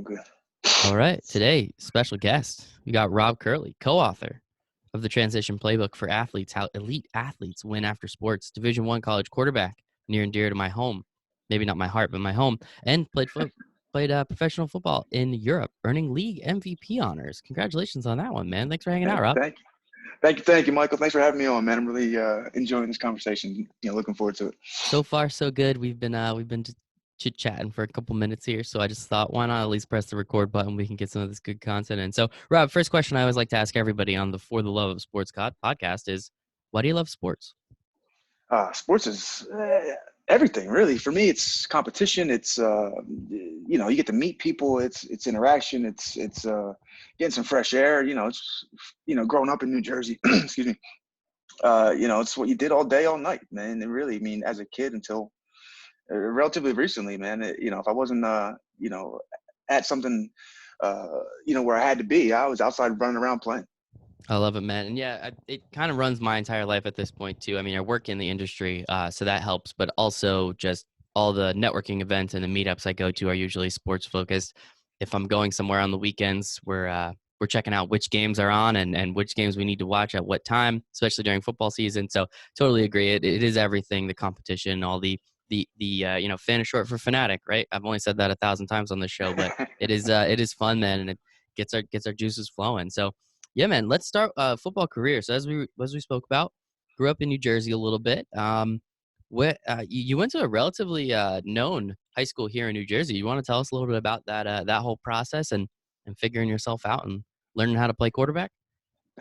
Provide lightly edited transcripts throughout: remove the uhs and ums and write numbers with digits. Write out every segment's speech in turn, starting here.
Good. All right. Today, special guest. We got Rob Curley, co-author of the Transition Playbook for Athletes, How Elite Athletes Win After Sports, Division One college quarterback, near and dear to my home. Maybe not my heart, but my home. And played professional football in Europe, earning league MVP honors. Congratulations on that one, man. Thanks for hanging Yeah, out, Rob. thank you, Michael. Thanks for having me on, man. I'm really enjoying this conversation. Looking forward to it. So far, so good. We've been chit chatting for a couple minutes here, so I just thought, why not at least press the record button? We can get some of this good content in. So, Rob, first question I always like to ask everybody on the For the Love of Sports podcast is, why do you love sports? Sports is everything, really. For me, it's competition. It's you get to meet people. It's interaction. It's getting some fresh air. It's growing up in New Jersey. Excuse me. It's what you did all day, all night, man. And really, I mean, as a kid until relatively recently, man. If I wasn't at something where I had to be, I was outside running around playing. I love it, man. And yeah, it kind of runs my entire life at this point too. I mean, I work in the industry, so that helps, but also just all the networking events and the meetups I go to are usually sports focused. If I'm going somewhere on the weekends, we're checking out which games are on and which games we need to watch at what time, especially during football season. So totally agree. It is everything, the competition, all the fan is short for fanatic, right? I've only said that 1,000 times on this show, but it is fun, man, and it gets our juices flowing. So yeah, man. Let's start football career. So as we spoke about, grew up in New Jersey a little bit. What you went to a relatively known high school here in New Jersey. You want to tell us a little bit about that whole process and figuring yourself out and learning how to play quarterback?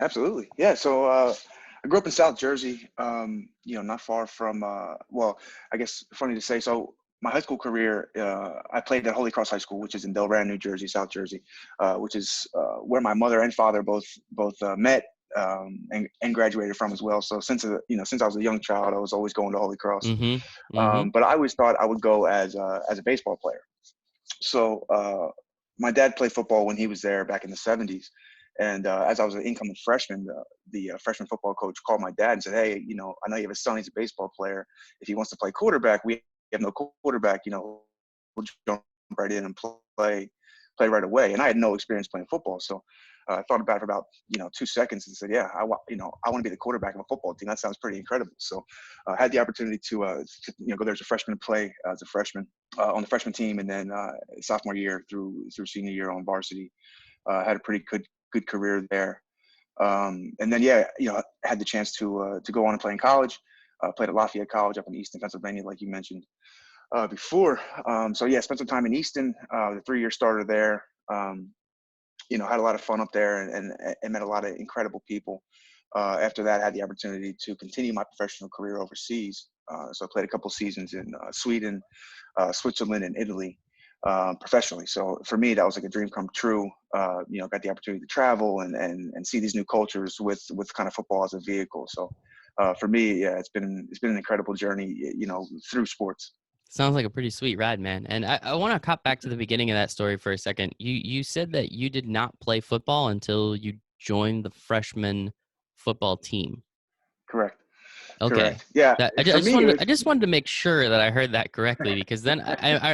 Absolutely. Yeah. So I grew up in South Jersey, not far from, I guess funny to say. So my high school career, I played at Holy Cross High School, which is in Delran, New Jersey, South Jersey, which is where my mother and father both met and graduated from as well. So since I was a young child, I was always going to Holy Cross. Mm-hmm. Mm-hmm. But I always thought I would go as a baseball player. So my dad played football when he was there back in the '70s, and as I was an incoming freshman, the freshman football coach called my dad and said, "Hey, I know you have a son. He's a baseball player. If he wants to play quarterback, we have no quarterback. We'll jump right in and play right away." And I had no experience playing football, so I thought about it for about 2 seconds and said, "Yeah, I want to be the quarterback of a football team. That sounds pretty incredible." So I had the opportunity to go there as a freshman and play as a freshman on the freshman team, and then sophomore year through senior year on varsity. Had a pretty good career there, and then had the chance to go on and play in college. Played at Lafayette College up in Easton, Pennsylvania, like you mentioned before. So yeah, spent some time in Easton, the 3 year starter there. Had a lot of fun up there and met a lot of incredible people. After that, I had the opportunity to continue my professional career overseas. So I played a couple seasons in Sweden, Switzerland, and Italy professionally. So for me, that was like a dream come true. Got the opportunity to travel and see these new cultures with kind of football as a vehicle. So for me, yeah, it's been an incredible journey, through sports. Sounds like a pretty sweet ride, man. And I want to cut back to the beginning of that story for a second. You said that you did not play football until you joined the freshman football team. Correct. Okay. Correct. Yeah. That I, ju- For I just me, wanted I just wanted to make sure that I heard that correctly because then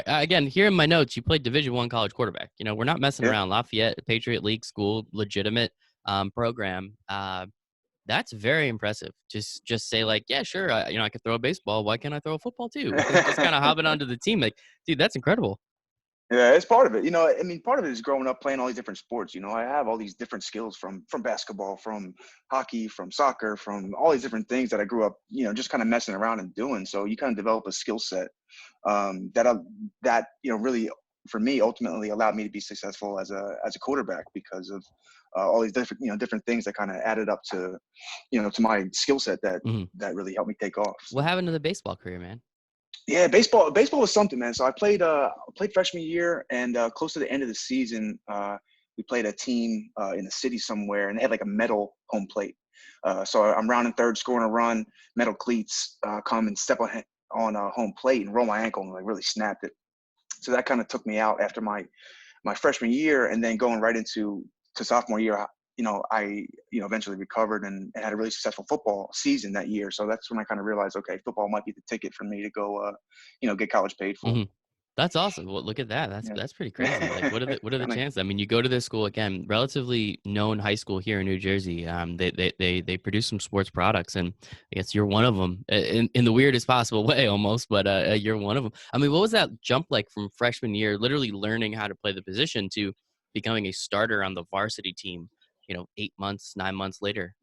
again here in my notes you played Division One college quarterback. We're not messing yeah. around. Lafayette Patriot League school, legitimate program. That's very impressive. Just say like, yeah, sure, I could throw a baseball. Why can't I throw a football too? And just kind of hopping onto the team. Like, dude, that's incredible. Yeah, it's part of it. I mean, part of it is growing up playing all these different sports. I have all these different skills from basketball, from hockey, from soccer, from all these different things that I grew up, just kind of messing around and doing. So you kind of develop a skill set that really for me ultimately allowed me to be successful as a quarterback because of all these different things that kind of added up to my skill set that Hmm. that really helped me take off. What So. happened to the baseball career, man? Yeah, baseball was something, man. So I played freshman year, and close to the end of the season, we played a team in the city somewhere, and they had like a metal home plate. So I'm rounding third, scoring a run, metal cleats come and step on a home plate and roll my ankle and like really snapped it. So that kind of took me out after my freshman year, and then going right into to sophomore year. I eventually recovered and had a really successful football season that year. So that's when I kind of realized, okay, football might be the ticket for me to go, get college paid for. That's awesome. Well, look at that. Yeah. That's pretty crazy. Like, what are the Funny. chances? I mean, you go to this school again, relatively known high school here in New Jersey. They produce some sports products, and I guess you're one of them in the weirdest possible way, almost. But you're one of them. I mean, what was that jump like from freshman year, literally learning how to play the position, to becoming a starter on the varsity team? 8 months, 9 months later.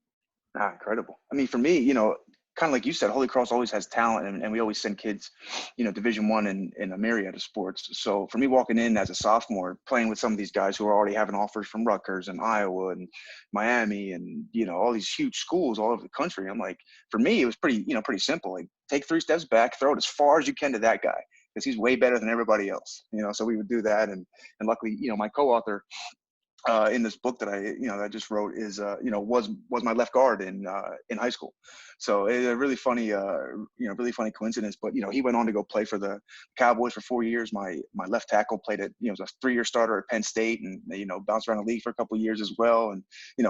Ah, incredible. I mean, for me, kind of like you said, Holy Cross always has talent, and we always send kids, Division One in a myriad of sports. So for me, walking in as a sophomore, playing with some of these guys who are already having offers from Rutgers and Iowa and Miami and all these huge schools all over the country, I'm like, for me, it was pretty simple. Like, take 3 steps back, throw it as far as you can to that guy because he's way better than everybody else. So we would do that, and luckily, my co-author in this book that that I just wrote is was my left guard in high school. So it's a really funny really funny coincidence. But he went on to go play for the Cowboys for 4 years. My left tackle played at was a 3-year starter at Penn State, and bounced around the league for a couple of years as well. And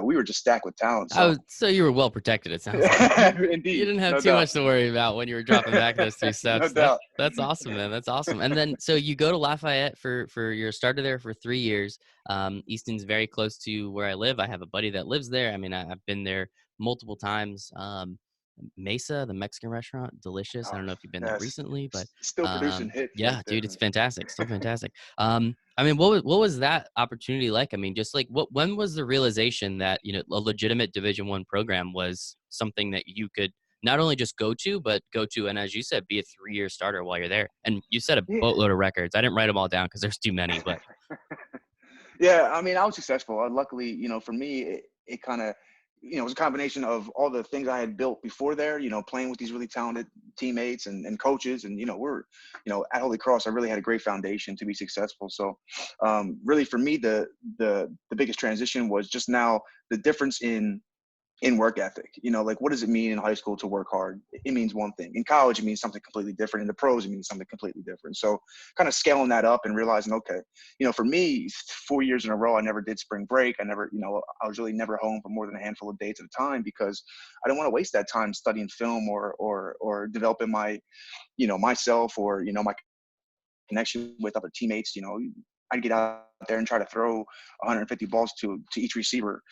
we were just stacked with talent. So So you were well protected. It sounds like you indeed, didn't have no too doubt, much to worry about when you were dropping back those three no steps. doubt. That's awesome, man. That's awesome. And then so you go to Lafayette for your starter there for 3 years. Easton's very close to where I live. I have a buddy that lives there. I mean, I've been there multiple times. Mesa, the Mexican restaurant, delicious. I Oh, don't know if you've been there yes, recently, but still producing hits right yeah, there. dude, it's fantastic. Still fantastic. I mean, what was that opportunity like? I mean, just like when was the realization that, a legitimate Division I program was something that you could not only just go to, but go to, and as you said, be a 3-year starter while you're there. And you set a Yeah. boatload of records. I didn't write them all down because there's too many, but Yeah, I mean, I was successful. Luckily, for me, it kind of, it was a combination of all the things I had built before there, playing with these really talented teammates and coaches. And, at Holy Cross, I really had a great foundation to be successful. So really for me, the biggest transition was just now the difference in work ethic. Like, what does it mean in high school to work hard? It means one thing. In college, it means something completely different. In the pros, it means something completely different. So kind of scaling that up and realizing, okay, for me, 4 years in a row, I never did spring break. I never, I was really never home for more than a handful of days at a time because I didn't want to waste that time studying film or developing myself or, my connection with other teammates. I'd get out there and try to throw 150 balls to each receiver,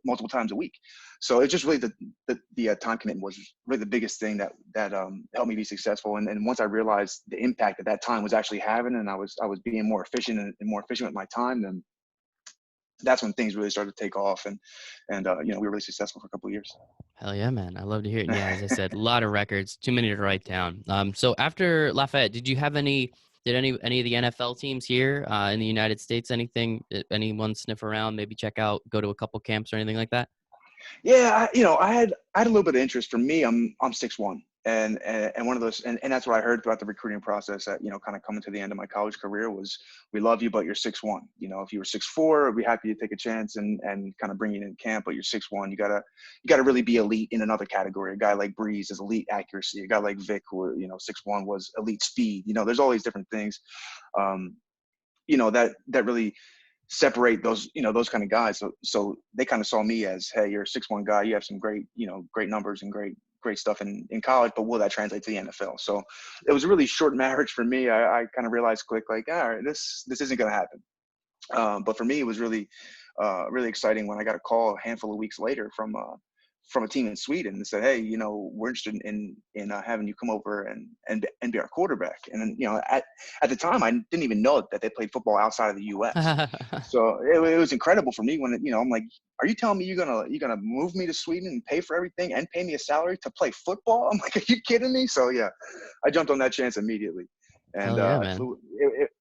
multiple times a week. So it's just really the time commitment was really the biggest thing that helped me be successful. And once I realized the impact that time was actually having, and I was being more efficient and more efficient with my time, then that's when things really started to take off. And we were really successful for a couple of years. hell yeah, man. I love to hear it. And yeah, as I said, a lot of records, too many to write down. So after Lafayette, did any of the NFL teams here in the United States, anyone sniff around, maybe check out, go to a couple camps or anything like that? Yeah, I had a little bit of interest. For me, I'm 6'1", and one of those, and that's what I heard throughout the recruiting process. That kind of coming to the end of my college career was, we love you, but you're 6'1". If you were 6'4", we'd be happy to take a chance and kind of bring you in camp. But you're 6'1", you gotta really be elite in another category. A guy like Breeze is elite accuracy. A guy like Vic, who 6'1", was elite speed. There's all these different things, that really separate those kind of guys. So they kind of saw me as, hey, you're a 6'1" guy, you have some great numbers and great stuff in college, but will that translate to the NFL? So it was a really short marriage for me. I kind of realized quick, like, all right, this isn't going to happen. But for me, it was really exciting when I got a call a handful of weeks later from a team in Sweden and said, hey, we're interested in having you come over and be our quarterback. And then, at the time, I didn't even know that they played football outside of the U.S. So it was incredible for me when I'm like, are you telling me you're gonna move me to Sweden and pay for everything and pay me a salary to play football? I'm like, are you kidding me? So yeah, I jumped on that chance immediately, and Hell yeah, I man. flew.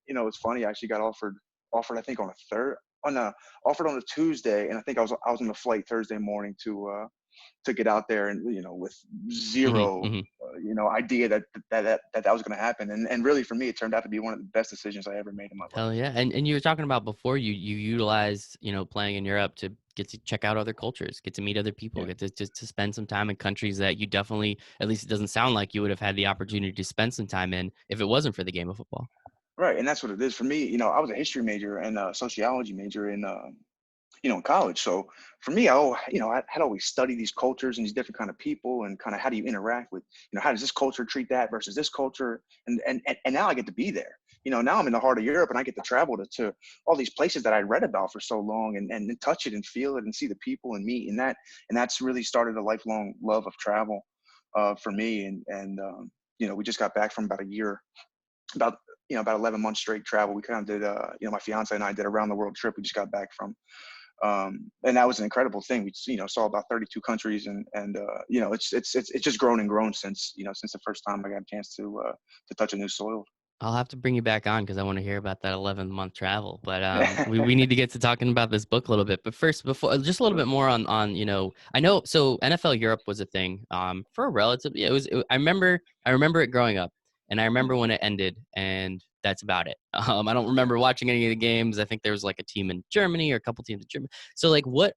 It's funny. I actually got offered I think offered on a Tuesday, and I think I was on the flight Thursday morning to get out there, and with Hmm. zero Hmm. idea that was going to happen. And really for me, it turned out to be one of the best decisions I ever made in my life. Hell yeah. And you were talking about before, you utilize, playing in Europe to get to check out other cultures, get to meet other people, Yeah, get to spend some time in countries that you definitely, at least it doesn't sound like you would have had the opportunity to spend some time in if it wasn't for the game of football. right. And that's what it is for me. I was a history major and a sociology major in college. So for me, I had always studied these cultures and these different kind of people, and kind of how do you interact with, how does this culture treat that versus this culture? And now I get to be there. now I'm in the heart of Europe and I get to travel to all these places that I read about for so long and touch it and feel it and see the people and meet. And that's really started a lifelong love of travel for me. We just got back from about a year, about 11 months straight travel. We kind of did, my fiance and I did a round the world trip. We just got back from, and that was an incredible thing. We, saw about 32 countries and it's just grown and grown since the first time I got a chance to touch a new soil. I'll have to bring you back on because I want to hear about that 11-month travel. But we need to get to talking about this book a little bit. But first, before just a little bit more on I know so NFL Europe was a thing for a relatively I remember it growing up, and I remember when it ended, and that's about it. I don't remember watching any of the games. I think there was like a team in Germany or a couple teams in Germany. So like what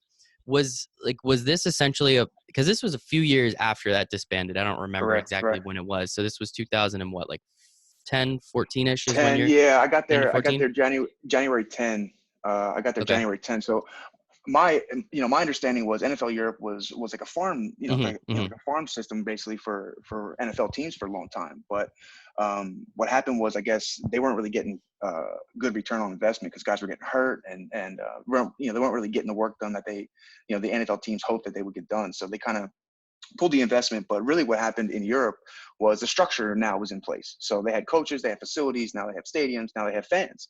was this essentially because this was a few years after that disbanded. I don't remember exactly Correct. when it was. So this was 2000 and what, like 10, 14-ish is when 10, you're yeah, 10 to I got 14? there January 10. I got there Okay. January 10. So my understanding was NFL Europe was like a farm, like a farm system basically for NFL teams for a long time. But what happened was, I guess they weren't really getting good return on investment because guys were getting hurt and they weren't really getting the work done that the NFL teams hoped that they would get done. So they kind of pulled the investment. But really what happened in Europe was the structure now was in place. So they had coaches, they had facilities, now they have stadiums, now they have fans.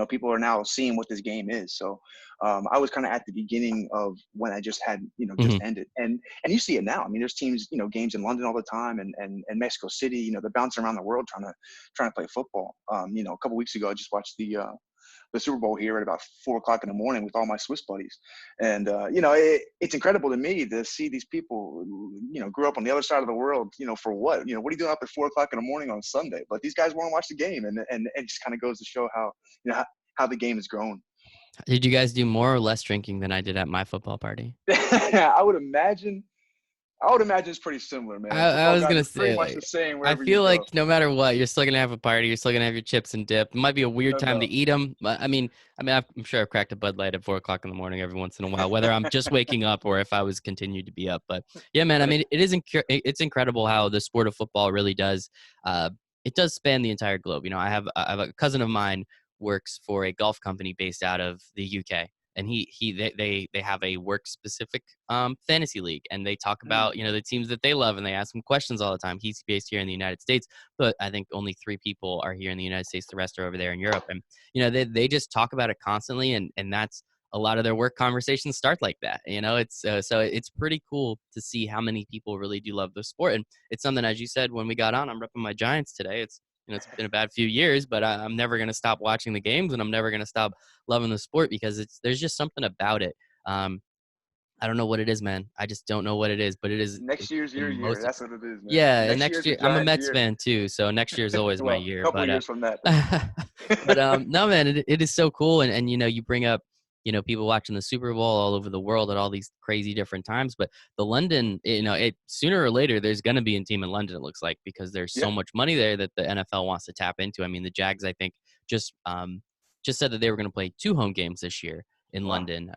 People are now seeing what this game is. So I was kind of at the beginning of when I just had, just ended. And you see it now. I mean, there's teams, games in London all the time and Mexico City, they're bouncing around the world trying to play football. A couple weeks ago, I just watched the Super Bowl here at about 4:00 in the morning with all my Swiss buddies. And, it's incredible to me to see these people, grew up on the other side of the world, for what, what are you doing up at 4:00 in the morning on Sunday? But these guys want to watch the game. And it just kind of goes to show how, how the game has grown. Did you guys do more or less drinking than I did at my football party? I would imagine it's pretty similar, man. I Football was guys gonna are pretty say, much the like, same I wherever you feel go. like no matter what, you're still gonna have a party. You're still gonna have your chips and dip. It might be a weird No time to doubt. eat them, but I'm sure I've cracked a Bud Light at 4:00 in the morning every once in a while, whether I'm just waking up or if I was continued to be up. But yeah, man, I mean, it's incredible how the sport of football really does. It does span the entire globe. I have a cousin of mine works for a golf company based out of the UK, and they have a work specific fantasy league, and they talk about the teams that they love, and they ask him questions all the time. He's based here in the United States, but I think only 3 people are here in the United States. The rest are over there in Europe, and they just talk about it constantly, and that's a lot of their work conversations start like that. So it's pretty cool to see how many people really do love the sport, and it's something, as you said when we got on, I'm repping my Giants today. It's been a bad few years, but I'm never going to stop watching the games, and I'm never going to stop loving the sport because there's just something about it. I don't know what it is, man. I just don't know what it is, but Next it's year's the your year. most. That's what it is, man. Yeah, and Next next year's the year I'm a Giants' Mets year. fan too, so next year is always my Well, year. a couple But of years from that. no, man, it is so cool, and you bring up people watching the Super Bowl all over the world at all these crazy different times, but the London, it sooner or later there's going to be a team in London. It looks like because there's Yeah. so much money there that the NFL wants to tap into. I mean, the Jags I think just said that they were going to play 2 home games this year in Wow. London.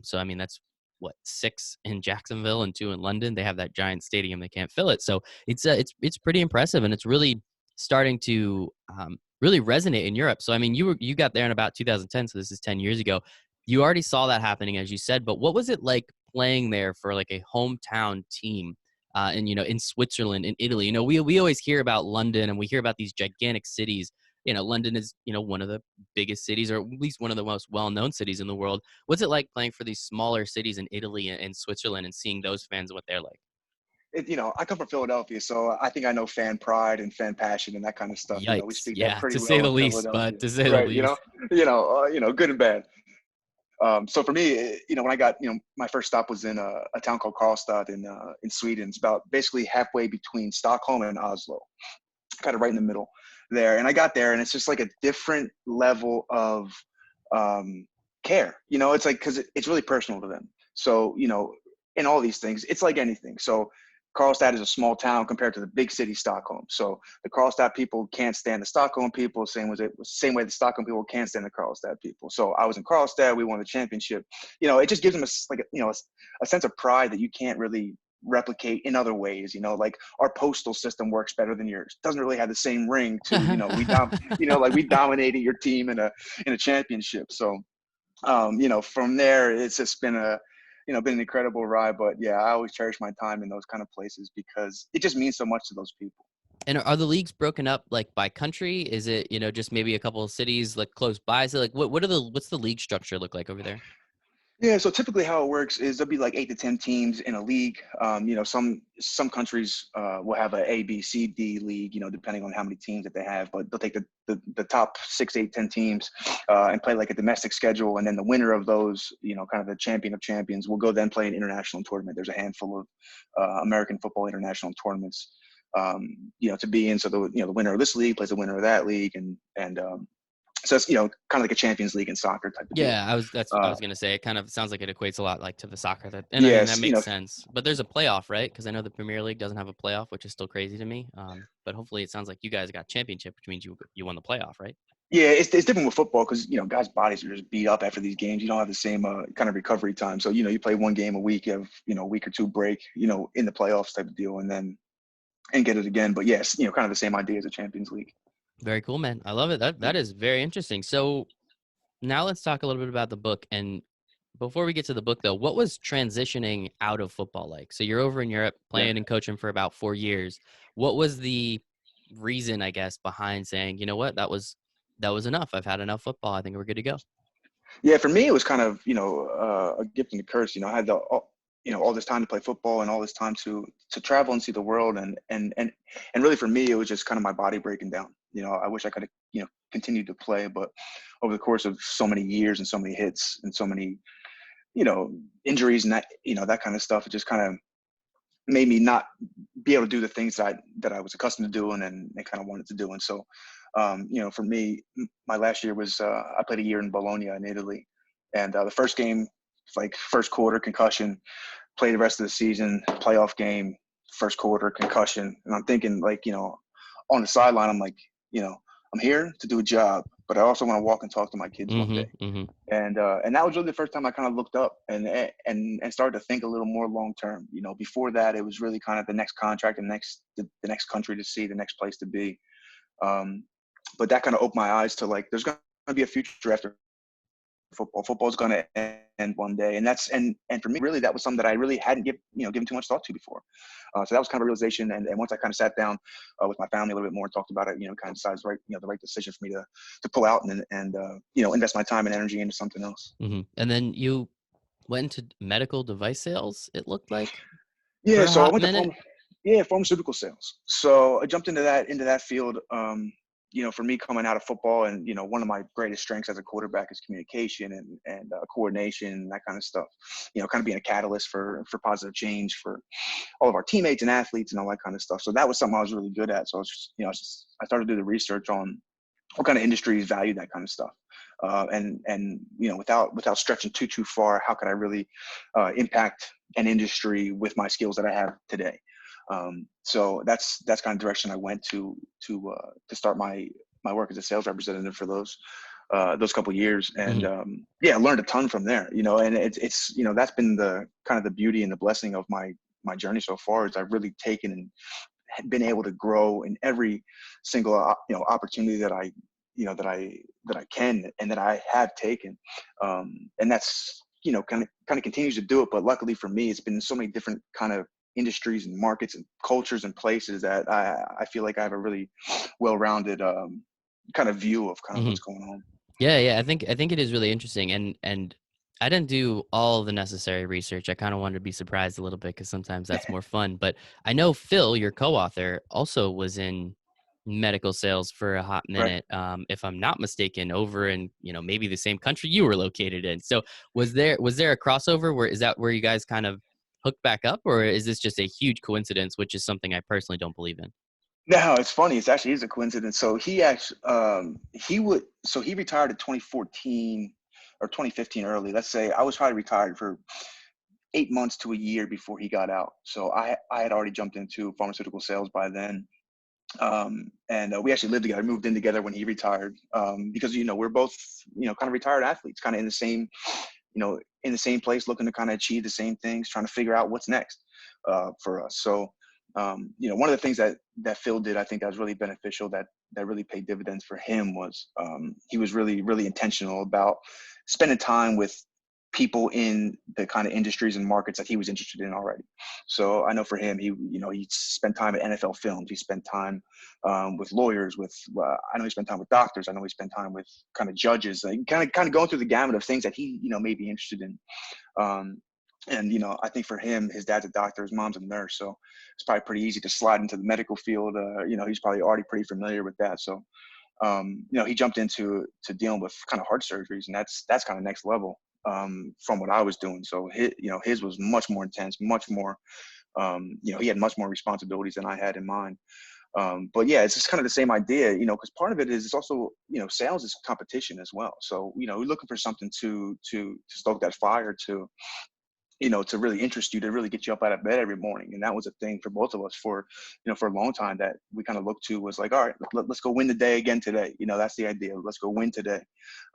So I mean that's what 6 in Jacksonville and 2 in London. They have that giant stadium; they can't fill it. So it's pretty impressive, and it's really starting to really resonate in Europe. So I mean, you got there in about 2010, so this is 10 years ago. You already saw that happening, as you said. But what was it like playing there for like a hometown team? And in Switzerland, in Italy, we always hear about London, and we hear about these gigantic cities. London is, one of the biggest cities, or at least one of the most well-known cities in the world. What's it like playing for these smaller cities in Italy and Switzerland and seeing those fans and what they're like? I come from Philadelphia, so I think I know fan pride and fan passion and that kind of stuff. We Yikes. speak that Yeah, pretty to say well the in least, but Philadelphia, to say the right? least. Good and bad. So for me, when I got, my first stop was in a town called Karlstad in Sweden. It's about basically halfway between Stockholm and Oslo, kind of right in the middle there. And I got there, and it's just like a different level of care. It's like because it's really personal to them. So in all these things, it's like anything. So Karlstad is a small town compared to the big city Stockholm. So the Karlstad people can't stand the Stockholm people, same way the Stockholm people can't stand the Karlstad people. So I was in Karlstad, we won the championship. It just gives them a sense of pride that you can't really replicate in other ways. Like our postal system works better than yours. Doesn't really have the same ring to, like we dominated your team in a championship. So, from there, it's just been been an incredible ride. But yeah, I always cherish my time in those kind of places because it just means so much to those people. And are the leagues broken up like by country? Is it, just maybe a couple of cities like close by? So like what's the league structure look like over there? Yeah, so typically how it works is there'll be like 8 to 10 teams in a league. Some countries will have a A, B, C, D league, depending on how many teams that they have. But they'll take the top 6, 8, 10 teams and play like a domestic schedule, and then the winner of those, kind of the champion of champions, will go then play an international tournament. There's a handful of American football international tournaments, to be in. So the winner of this league plays the winner of that league, and so it's kind of like a Champions League in soccer type of deal. Yeah, that's what I was gonna say. It kind of sounds like it equates a lot like to the soccer and I mean that Yes, makes sense. But there's a playoff, right? Because I know the Premier League doesn't have a playoff, which is still crazy to me. But hopefully it sounds like you guys got championship, which means you won the playoff, right? yeah, it's different with football because guys' bodies are just beat up after these games. You don't have the same kind of recovery time. So you play one game a week, you have a week or two break, in the playoffs type of deal, and get it again. But yes, kind of the same idea as a Champions League. Very cool, man. I love it. That is very interesting. So now let's talk a little bit about the book. And before we get to the book, though, what was transitioning out of football like? So you're over in Europe Yeah. playing and coaching for about 4 years. What was the reason, I guess, behind saying, you know what, that was enough. I've had enough football. I think we're good to go. Yeah, for me, it was kind of, a gift and a curse. I had all this time to play football and all this time to travel and see the world. And really for me, it was just kind of my body breaking down. I wish I could have, continued to play, but over the course of so many years and so many hits and so many, injuries and that kind of stuff, it just kind of made me not be able to do the things that I was accustomed to doing and kind of wanted to do. And so, for me, my last year was I played a year in Bologna in Italy, and the first game, like first quarter concussion, play the rest of the season, playoff game, first quarter concussion, and I'm thinking like on the sideline, I'm like I'm here to do a job, but I also want to walk and talk to my kids one day. Mm-hmm. And that was really the first time I kind of looked up and started to think a little more long term. Before that, it was really kind of the next contract, the next country to see, the next place to be. But that kind of opened my eyes to like there's going to be a future after football. Football's going to end one day, and for me, really, that was something that I really hadn't given too much thought to before. So that was kind of a realization. And once I kind of sat down with my family a little bit more and talked about it, kind of decided the right decision for me to pull out and invest my time and energy into something else. Mm-hmm. And then you went into medical device sales, it looked like, for Yeah, a so I hot went to minute. pharmaceutical sales. So I jumped into that field. For me coming out of football, and one of my greatest strengths as a quarterback is communication and coordination and that kind of stuff. Kind of being a catalyst for positive change for all of our teammates and athletes and all that kind of stuff. So that was something I was really good at. So I was I started to do the research on what kind of industries value that kind of stuff. And without stretching too far, how could I really impact an industry with my skills that I have today? So that's kind of direction I went to start my work as a sales representative for those couple of years. And I learned a ton from there. And it's that's been the kind of the beauty and the blessing of my journey so far, is I've really taken and been able to grow in every single opportunity that I can and that I have taken, and that's kind of continues to do it. But luckily for me, it's been so many different kind of industries and markets and cultures and places that I feel like I have a really well-rounded kind of view of kind of what's going on. Yeah. I think it is really interesting, and I didn't do all the necessary research. I kind of wanted to be surprised a little bit because sometimes that's more fun. But I know Phil, your co-author, also was in medical sales for a hot Right. minute, if I'm not mistaken, over in maybe the same country you were located in. So was there a crossover? Is that where you guys kind of hooked back up, or is this just a huge coincidence, which is something I personally don't believe in? No, it's funny. It's actually is a coincidence. So he actually he retired in 2014 or 2015 early. Let's say I was probably retired for 8 months to a year before he got out. So I had already jumped into pharmaceutical sales by then. And we actually lived together, moved in together when he retired, because we're both kind of retired athletes, kind of in the same place, looking to kind of achieve the same things, trying to figure out what's next. for us. So, one of the things that Phil did, I think that was really beneficial, that really paid dividends for him, was he was really, really intentional about spending time with people in the kind of industries and markets that he was interested in already. So I know for him, he spent time at NFL Films. He spent time with lawyers. I know he spent time with doctors. I know he spent time with kind of judges. Like kind of going through the gamut of things that he may be interested in. And I think for him, his dad's a doctor, his mom's a nurse, so it's probably pretty easy to slide into the medical field. He's probably already pretty familiar with that. So he jumped into dealing with kind of heart surgeries, and that's kind of next level from what I was doing. So his was much more intense, much more. He had much more responsibilities than I had in mine. But yeah, it's just kind of the same idea, because part of it is it's also, sales is competition as well. So, we're looking for something to stoke that fire, to really interest you, to really get you up out of bed every morning. And that was a thing for both of us for a long time, that we kind of looked to, was like, all right, let's go win the day again today. That's the idea. Let's go win today.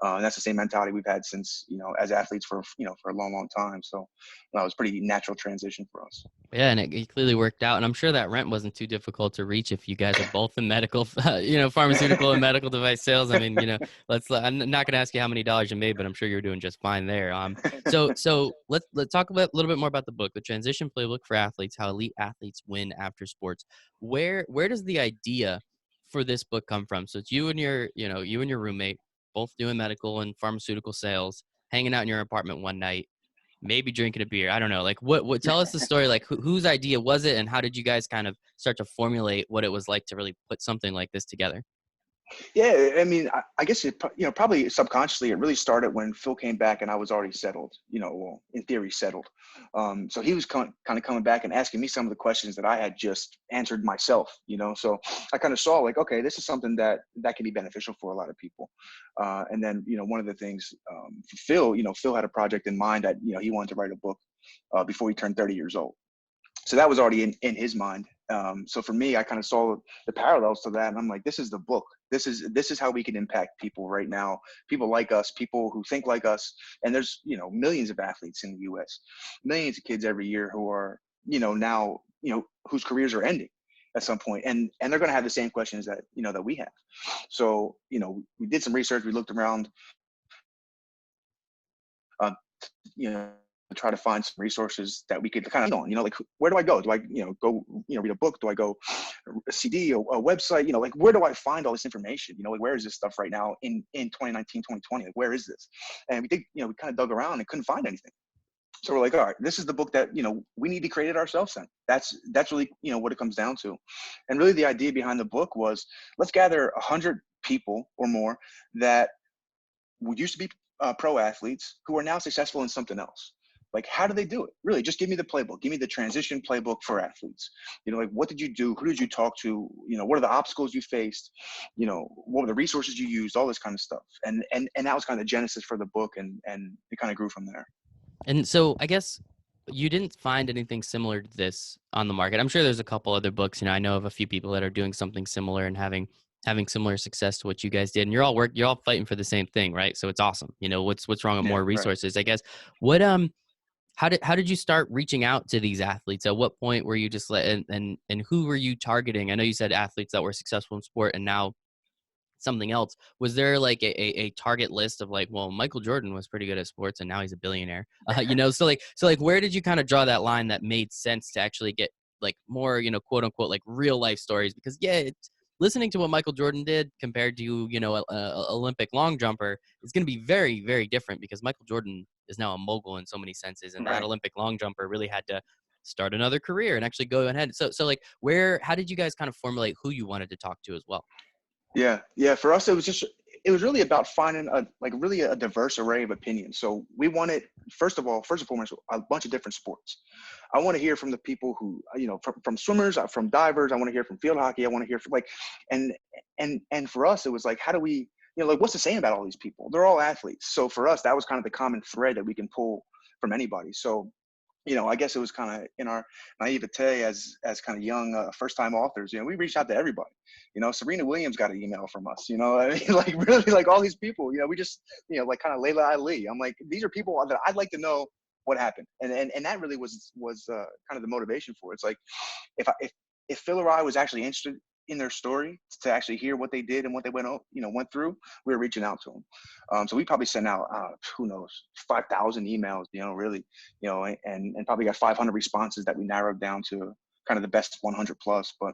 And that's the same mentality we've had since, as athletes for a long, long time. So that was a pretty natural transition for us. Yeah, and it clearly worked out. And I'm sure that rent wasn't too difficult to reach if you guys are both in medical, pharmaceutical and medical device sales. I mean, I'm not going to ask you how many dollars you made, but I'm sure you're doing just fine there. So let's talk about a little bit more about the book, The Transition Playbook for Athletes: How Elite Athletes Win After Sports. Where does the idea for this book come from? So it's you and your roommate both doing medical and pharmaceutical sales, hanging out in your apartment one night, maybe drinking a beer. I don't know. Like what tell us the story, like whose idea was it, and how did you guys kind of start to formulate what it was like to really put something like this together? Yeah, I mean, I guess probably subconsciously, it really started when Phil came back and I was already settled, well, in theory settled. So he was kind of coming back and asking me some of the questions that I had just answered myself, So I kind of saw, like, okay, this is something that can be beneficial for a lot of people. And then, one of the things for Phil, Phil had a project in mind that he wanted to write a book before he turned 30 years old. So that was already in his mind. So for me, I kind of saw the parallels to that, and I'm like, this is the book. This is how we can impact people right now. People like us, people who think like us, and there's millions of athletes in the U.S., millions of kids every year who are now whose careers are ending at some point, and they're going to have the same questions that we have. So we did some research, we looked around, uh, you know try to find some resources that we could kind of like, where do I go? Do I go read a book? Do I go a CD, a website? Like, where do I find all this information? Like, where is this stuff right now in 2019, 2020? Like, where is this? And we think we kind of dug around and couldn't find anything. So we're like, all right, this is the book that we need to create it ourselves. Then that's really what it comes down to. And really the idea behind the book was, let's gather 100 people or more that would used to be pro athletes who are now successful in something else. Like, how do they do it? Really, just give me the playbook. Give me the transition playbook for athletes. Like, what did you do? Who did you talk to? What are the obstacles you faced? What were the resources you used? All this kind of stuff. And that was kind of the genesis for the book, and it kind of grew from there. And so I guess you didn't find anything similar to this on the market. I'm sure there's a couple other books. I know of a few people that are doing something similar and having similar success to what you guys did. And you're all fighting for the same thing, right? So it's awesome. What's wrong with more resources? Right. I guess what how did you start reaching out to these athletes? At what point were you just and who were you targeting? I know you said athletes that were successful in sport and now something else. Was there like a target list of like, well, Michael Jordan was pretty good at sports and now he's a billionaire, so where did you kind of draw that line that made sense to actually get like more, quote unquote, like real life stories? Because it's listening to what Michael Jordan did compared to, a Olympic long jumper is going to be very, very different, because Michael Jordan is now a mogul in so many senses. And that Olympic long jumper really had to start another career and actually go ahead. So like how did you guys kind of formulate who you wanted to talk to as well? Yeah. For us, it was really about finding a diverse array of opinions. So we wanted, first and foremost, a bunch of different sports. I want to hear from the people who, from swimmers, from divers. I want to hear from field hockey. I want to hear from and for us, it was like, how do we, what's the same about all these people? They're all athletes. So for us, that was kind of the common thread that we can pull from anybody. So I guess it was kind of in our naivete as kind of young first-time authors. We reached out to everybody. Serena Williams got an email from us. I mean, like, really, like, all these people. We just like kind of Layla Ali. I'm like, these are people that I'd like to know what happened? And that really was kind of the motivation for it. It's like, if Phil or I was actually interested in their story to actually hear what they did and what they went through, we were reaching out to them. So we probably sent out, who knows, 5,000 emails, really, and probably got 500 responses that we narrowed down to kind of the best 100 plus. But,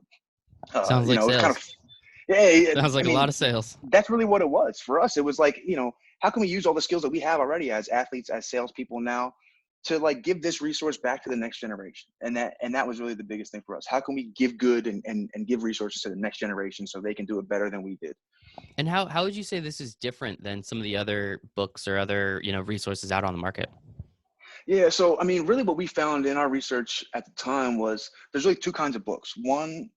Sounds like it was kind sales. of, yeah, Sounds I like a mean, lot of sales. that's really what it was for us. It was like, how can we use all the skills that we have already as athletes, as salespeople now, to like give this resource back to the next generation? And that was really the biggest thing for us. How can we give good and give resources to the next generation so they can do it better than we did? And how would you say this is different than some of the other books or other, resources out on the market? Yeah, so I mean, really what we found in our research at the time was there's really two kinds of books. One,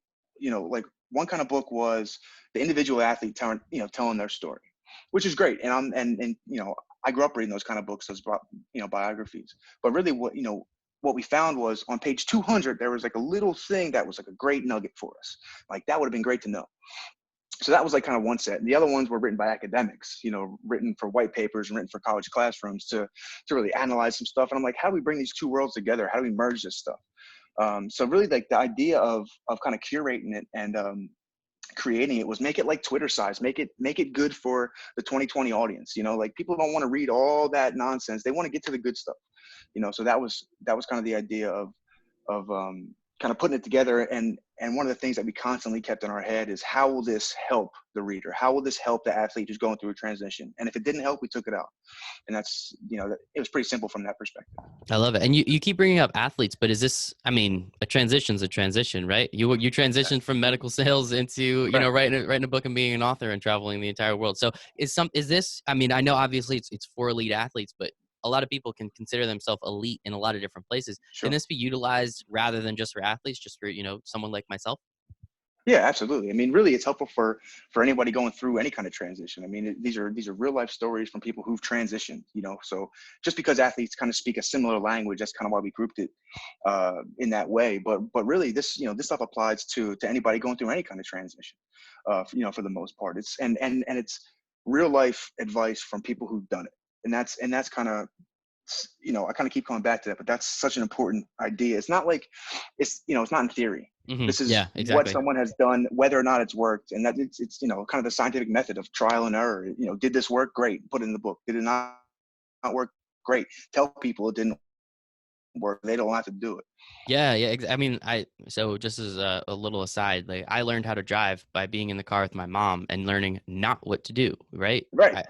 like one kind of book was the individual athlete telling their story, which is great. And I grew up reading those kind of books, those biographies. But really what we found was on page 200 there was like a little thing that was like a great nugget for us. Like that would have been great to know. So that was like kind of one set. And the other ones were written by academics, written for white papers and written for college classrooms to really analyze some stuff. And I'm like, how do we bring these two worlds together? How do we merge this stuff? So really like the idea of kind of curating it and creating it was make it like Twitter size, make it good for the 2020 audience. Like people don't want to read all that nonsense. They want to get to the good stuff. So that was kind of the idea of kind of putting it together. And one of the things that we constantly kept in our head is, how will this help the reader? How will this help the athlete who's going through a transition? And if it didn't help, we took it out. And that's, it was pretty simple from that perspective. I love it. And you keep bringing up athletes, but is this, I mean, a transition's a transition, right? You transitioned from medical sales into, writing a book and being an author and traveling the entire world. So is this, I mean, I know obviously it's for elite athletes, but a lot of people can consider themselves elite in a lot of different places. Sure. Can this be utilized rather than just for athletes, just for, someone like myself? Yeah, absolutely. I mean, really, it's helpful for anybody going through any kind of transition. I mean, these are real life stories from people who've transitioned. So just because athletes kind of speak a similar language, that's kind of why we grouped it in that way. But really, this this stuff applies to anybody going through any kind of transition. For the most part, it's and it's real life advice from people who've done it, and that's kind of, I kind of keep coming back to that, but that's such an important idea. It's not like it's not in theory. Mm-hmm. This is Yeah, what exactly. someone has done, whether or not it's worked. And that it's kind of the scientific method of trial and error. Did this work? Great. Put it in the book. Did it not work? Great. Tell people it didn't work. They don't have to do it. Yeah, yeah. I mean, so just as a little aside, like I learned how to drive by being in the car with my mom and learning not what to do, right? Right.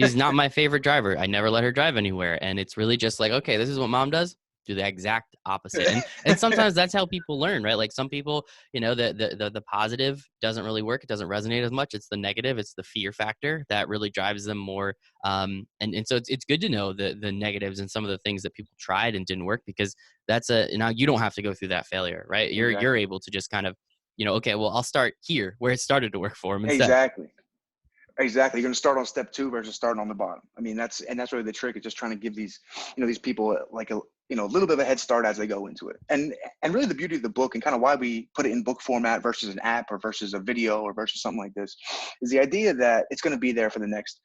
She's not my favorite driver. I never let her drive anywhere. And it's really just like, okay, this is what mom does. Do the exact opposite. And sometimes that's how people learn, right? Like some people, the positive doesn't really work. It doesn't resonate as much. It's the negative. It's the fear factor that really drives them more. And so it's good to know the negatives and some of the things that people tried and didn't work, because now you don't have to go through that failure, right? You're able to just kind of, okay, well, I'll start here where it started to work for them instead. Exactly. You're going to start on step 2 versus starting on the bottom. I mean, that's really the trick, is just trying to give these, these people like a little bit of a head start as they go into it. And really the beauty of the book, and kind of why we put it in book format versus an app or versus a video or versus something like this, is the idea that it's going to be there for the next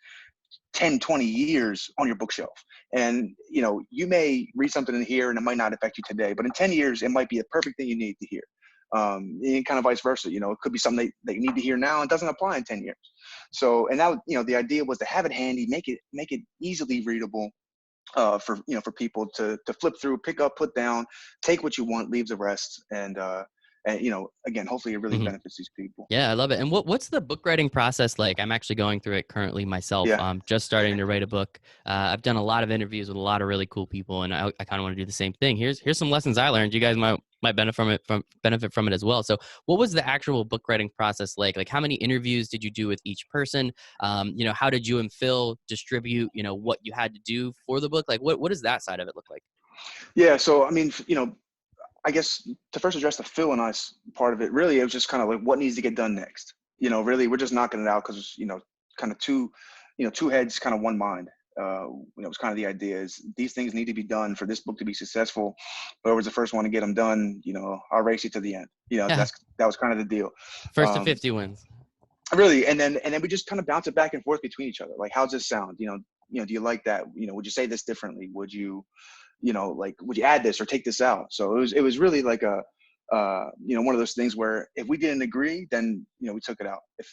10, 20 years on your bookshelf. And, you may read something in here and it might not affect you today, but in 10 years, it might be the perfect thing you need to hear. And kind of vice versa. It could be something that you need to hear now and doesn't apply in 10 years. So, and that, the idea was to have it handy, make it easily readable, for people to flip through, pick up, put down, take what you want, leave the rest. And again, hopefully it really Mhm. benefits these people. Yeah, I love it. And what's the book writing process like? I'm actually going through it currently myself. Yeah. I'm just starting to write a book. I've done a lot of interviews with a lot of really cool people, and I kind of want to do the same thing. Here's some lessons I learned. You guys might benefit from it as well. So, what was the actual book writing process like? Like, how many interviews did you do with each person? How did you and Phil distribute? What you had to do for the book? Like, what does that side of it look like? Yeah. So, I mean, I guess to first address the Phil and us part of it, really, it was just kind of like what needs to get done next. Really, we're just knocking it out because, kind of two heads, kind of one mind. It was kind of the idea is these things need to be done for this book to be successful. Whoever's the first one to get them done, I'll race you to the end. Yeah, That was kind of the deal. first to 50 wins. Really, and then we just kind of bounce it back and forth between each other. Like, how's this sound? do you like that? Would you say this differently? Would you, like, would you add this or take this out? So it was really like one of those things where if we didn't agree, then, we took it out. If,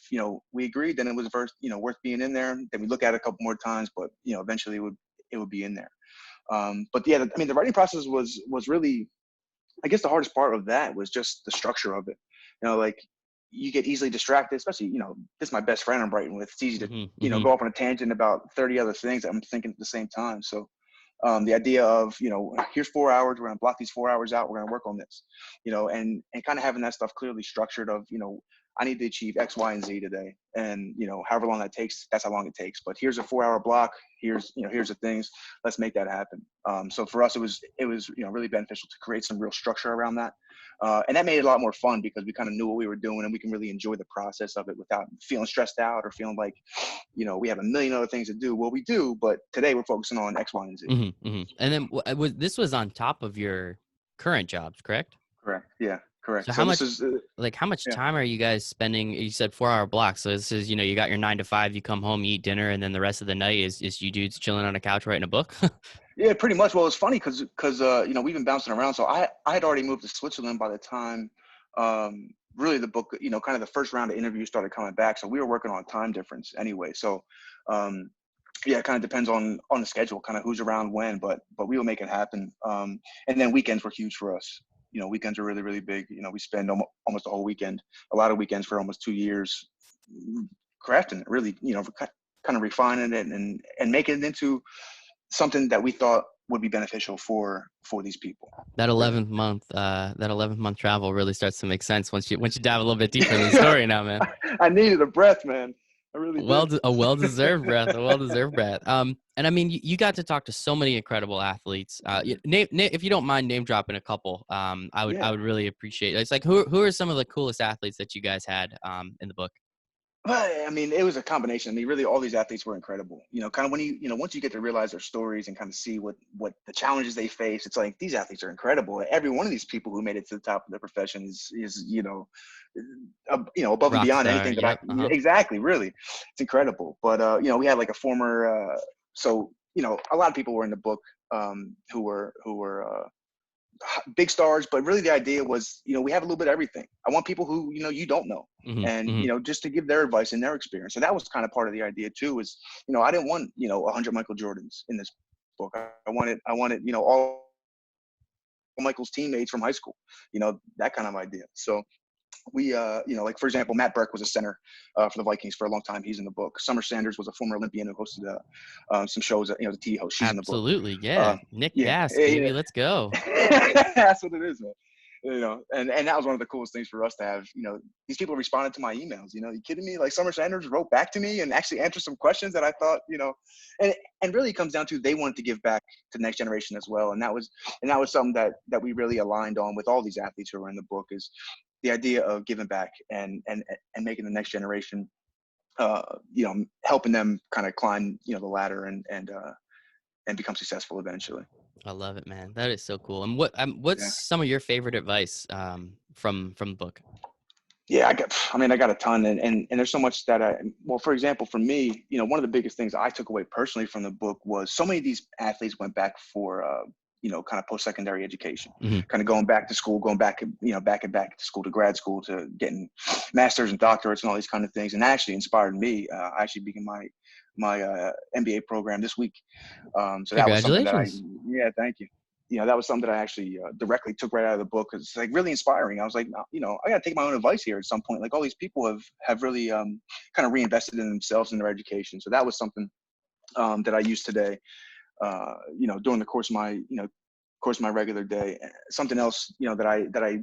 we agreed, then it was worth being in there. Then we look at it a couple more times, but, eventually it would be in there. But yeah, I mean, the writing process was really, I guess the hardest part of that was just the structure of it. Like, you get easily distracted, especially, this is my best friend I'm writing with. It's easy to, go off on a tangent about 30 other things that I'm thinking at the same time. So the idea of, here's 4 hours, we're going to block these 4 hours out, we're going to work on this, and kind of having that stuff clearly structured of, I need to achieve X, Y, and Z today. And, however long that takes, that's how long it takes. But here's a 4-hour block. Here's the things, let's make that happen. So for us, it was, really beneficial to create some real structure around that. And that made it a lot more fun because we kind of knew what we were doing, and we can really enjoy the process of it without feeling stressed out or feeling like, we have a million other things to do. Well, we do, but today we're focusing on X, Y, and Z. And then this was on top of your current jobs, correct? Correct. Yeah. Correct. So So how this much, is, how much yeah. time are you guys spending? You said 4-hour blocks. So this is, you got your 9 to 5, you come home, you eat dinner, and then the rest of the night is you dudes chilling on a couch writing a book. Yeah, pretty much. Well, it's funny because we've been bouncing around. So I had already moved to Switzerland by the time really the book, kind of the first round of interviews started coming back. So we were working on a time difference anyway. So yeah, it kind of depends on the schedule, kind of who's around when, but we will make it happen. And then weekends were huge for us. Weekends are really, really big. We spend almost the whole weekend, a lot of weekends for almost 2 years crafting it, really, kind of refining it and making it into something that we thought would be beneficial for these people. That 11th month travel really starts to make sense once you dive a little bit deeper in the story now, man. I needed a breath, man. I really did. A well-deserved breath, a well-deserved breath. And I mean, you got to talk to so many incredible athletes. If you don't mind name dropping a couple, I would really appreciate it. It's like, who are some of the coolest athletes that you guys had in the book? But I mean, it was a combination. I mean, really, all these athletes were incredible. Kind of when once you get to realize their stories and kind of see what the challenges they face, it's like these athletes are incredible. Every one of these people who made it to the top of their profession is above and Rock beyond star. anything that Yep. exactly, really, it's incredible. But we had like a former, so a lot of people were in the book who were big stars, but really the idea was, we have a little bit of everything. I want people who, you don't know, and, just to give their advice and their experience. So that was kind of part of the idea too, is, I didn't want, 100 Michael Jordans in this book. I wanted, all Michael's teammates from high school, that kind of idea. So we, like, for example, Matt Burke was a center for the Vikings for a long time. He's in the book. Summer Sanders was a former Olympian who hosted some shows, the TV host. She's in the book. Absolutely. Yeah. Nick Cass, baby. Let's go. That's what it is, man. And that was one of the coolest things for us to have. These people responded to my emails. You kidding me? Like, Summer Sanders wrote back to me and actually answered some questions that I thought, and really it comes down to they wanted to give back to the next generation as well. And that was something that we really aligned on with all these athletes who are in the book, is the idea of giving back and making the next generation, helping them kind of climb, the ladder and become successful eventually. I love it, man. That is so cool. And what's some of your favorite advice from the book? Yeah, I got a ton, and there's so much that for example, for me, one of the biggest things I took away personally from the book was so many of these athletes went back for, kind of post-secondary education, kind of going back to school, going back, back to school, to grad school, to getting masters and doctorates and all these kind of things. And that actually inspired me. I actually began my MBA program this week. So that was something that thank you. That was something that I actually directly took right out of the book. It's like really inspiring. I was like, I got to take my own advice here at some point. Like, all these people have really kind of reinvested in themselves and their education. So that was something that I use today, during the course of my regular day. Something else, that I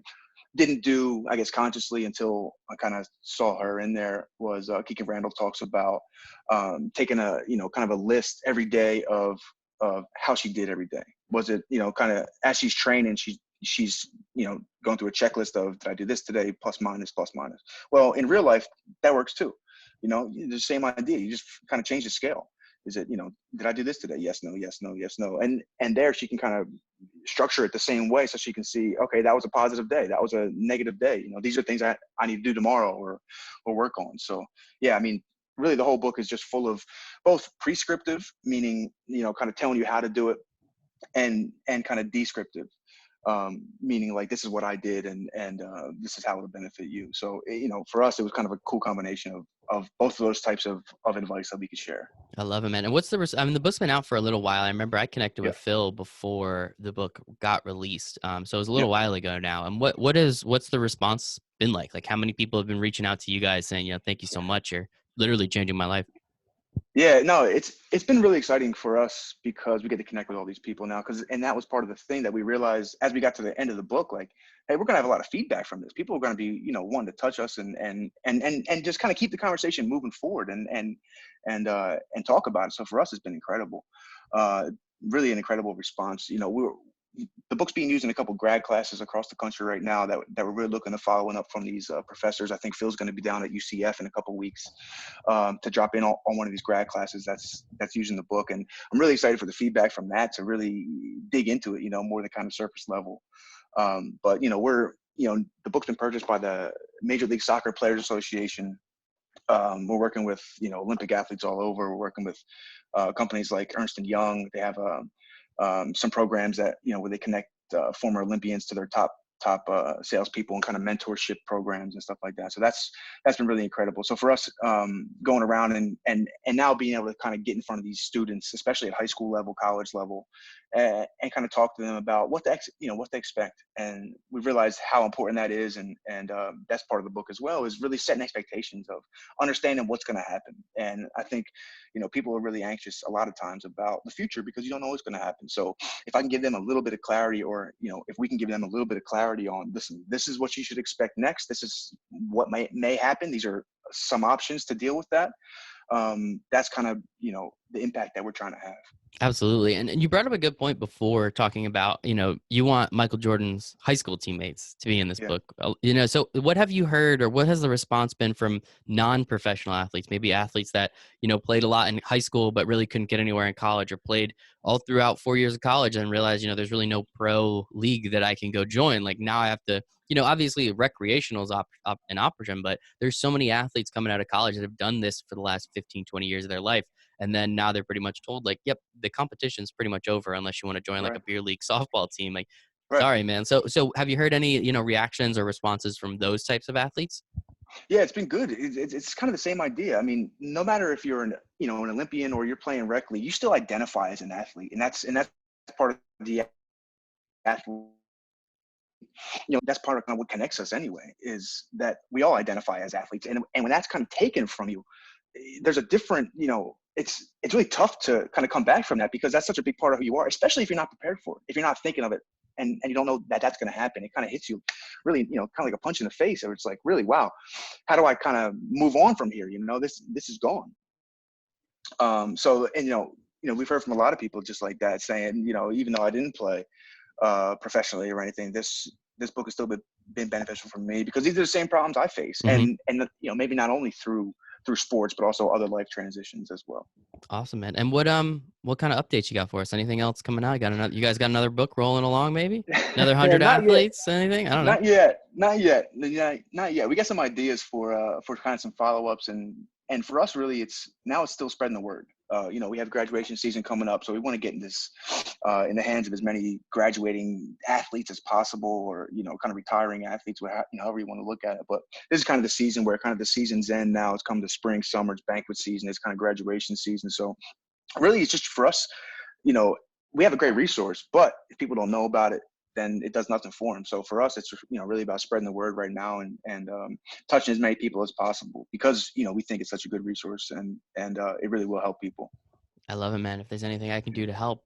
didn't do, I guess, consciously until I kind of saw her in there was Keegan Randall talks about taking a, kind of a list every day of how she did every day. Was it, kind of as she's training, she's, going through a checklist of, did I do this today? Plus, minus, plus, minus. Well, in real life, that works too. The same idea. You just kind of change the scale. Is it, did I do this today? Yes, no, yes, no, yes, no. And there she can kind of structure it the same way, so she can see, okay, that was a positive day. That was a negative day. These are things I need to do tomorrow or work on. So yeah, I mean, really the whole book is just full of both prescriptive, meaning, kind of telling you how to do it, and kind of descriptive, meaning like this is what I did, and this is how it'll benefit you. So for us, it was kind of a cool combination of both of those types of advice that we could share. I love it, man. And what's I mean, the book's been out for a little while. I remember I connected Yeah. with Phil before the book got released. So it was a little Yep. while ago now. And what's the response been like? Like, how many people have been reaching out to you guys saying, thank you so much. You're literally changing my life. Yeah, no, it's been really exciting for us because we get to connect with all these people now. And that was part of the thing that we realized as we got to the end of the book, like, hey, we're gonna have a lot of feedback from this. People are gonna be, wanting to touch us and just kind of keep the conversation moving forward and talk about it. So for us, it's been incredible. Really an incredible response. The book's being used in a couple grad classes across the country right now that we're really looking to following up from these professors. I think Phil's going to be down at UCF in a couple weeks to drop in on one of these grad classes that's using the book, and I'm really excited for the feedback from that to really dig into it, more than kind of surface level. But the book's been purchased by the Major League Soccer Players Association. We're working with Olympic athletes all over. We're working with companies like Ernst and Young. They have some programs that where they connect former Olympians to their top salespeople, and kind of mentorship programs and stuff like that. So that's been really incredible. So for us, going around and now being able to kind of get in front of these students, especially at high school level, college level, and kind of talk to them about what to expect. And we've realized how important that is, and that's part of the book as well, is really setting expectations of understanding what's going to happen. And I think people are really anxious a lot of times about the future because you don't know what's going to happen. So if I can give them a little bit of clarity, or if we can give them a little bit of clarity on, listen, this is what you should expect next, this is what may happen, these are some options to deal with that, that's kind of the impact that we're trying to have. Absolutely. And you brought up a good point before talking about, you want Michael Jordan's high school teammates to be in this Yeah. book. So what have you heard, or what has the response been from non-professional athletes, maybe athletes that, played a lot in high school, but really couldn't get anywhere in college, or played all throughout 4 years of college and realized, there's really no pro league that I can go join. Like now I have to, obviously recreational is an option, but there's so many athletes coming out of college that have done this for the last 15, 20 years of their life. And then now they're pretty much told, like, yep, the competition's pretty much over unless you want to join like Right. a beer league softball team. Like, Right. sorry, man. So have you heard any, reactions or responses from those types of athletes? Yeah, it's been good. It's kind of the same idea. I mean, no matter if you're an Olympian or you're playing rec league, you still identify as an athlete, and that's part of the athlete. That's part of kind of what connects us anyway, is that we all identify as athletes, and when that's kind of taken from you, there's a different, it's really tough to kind of come back from that, because that's such a big part of who you are, especially if you're not prepared for it, if you're not thinking of it, and you don't know that that's going to happen. It kind of hits you really, kind of like a punch in the face, or it's like, really, wow, how do I kind of move on from here? This is gone. So, and we've heard from a lot of people just like that saying, even though I didn't play professionally or anything, this book has still been beneficial for me, because these are the same problems I face, Mm-hmm. and maybe not only through sports, but also other life transitions as well. Awesome, man. And what kind of updates you got for us? Anything else coming out? You guys got another book rolling along, maybe? Another Yeah, 100 not yet. athletes? Anything? I don't know. Not yet. Not yet. Not yet. We got some ideas for kind of some follow-ups, and for us, really, it's still spreading the word. We have graduation season coming up, so we want to get in this in the hands of as many graduating athletes as possible, or kind of retiring athletes, however you want to look at it. But this is kind of the season where kind of the season's end now. It's come to spring, summer, it's banquet season, it's kind of graduation season. So really, it's just for us. We have a great resource, but if people don't know about it, then it does nothing for them. So for us, it's really about spreading the word right now, and touching as many people as possible, because we think it's such a good resource, and it really will help people. I love it, man. If there's anything I can do to help,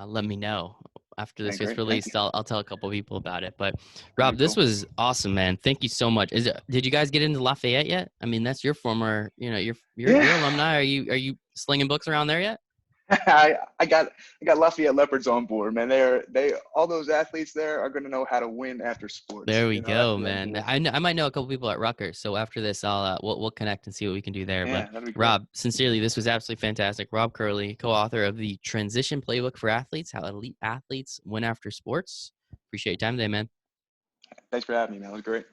let me know. After Yeah, this gets great. Thank you. released, I'll tell a couple people about it. But Very Rob, this cool. was awesome, man. Thank you so much. Did you guys get into Lafayette yet? I mean, that's your former, your Yeah. alumni. Are you slinging books around there yet? I got Lafayette Leopards on board, man. They all those athletes there are going to know how to win after sports. There we That's go, the man. idea. I might know a couple people at Rutgers. So after this, we'll connect and see what we can do there. But Yeah, that'd be great. Rob, sincerely, this was absolutely fantastic. Rob Curley, co-author of the Transition Playbook for Athletes: How Elite Athletes Win After Sports. Appreciate your time today, man. Thanks for having me, man. It was great.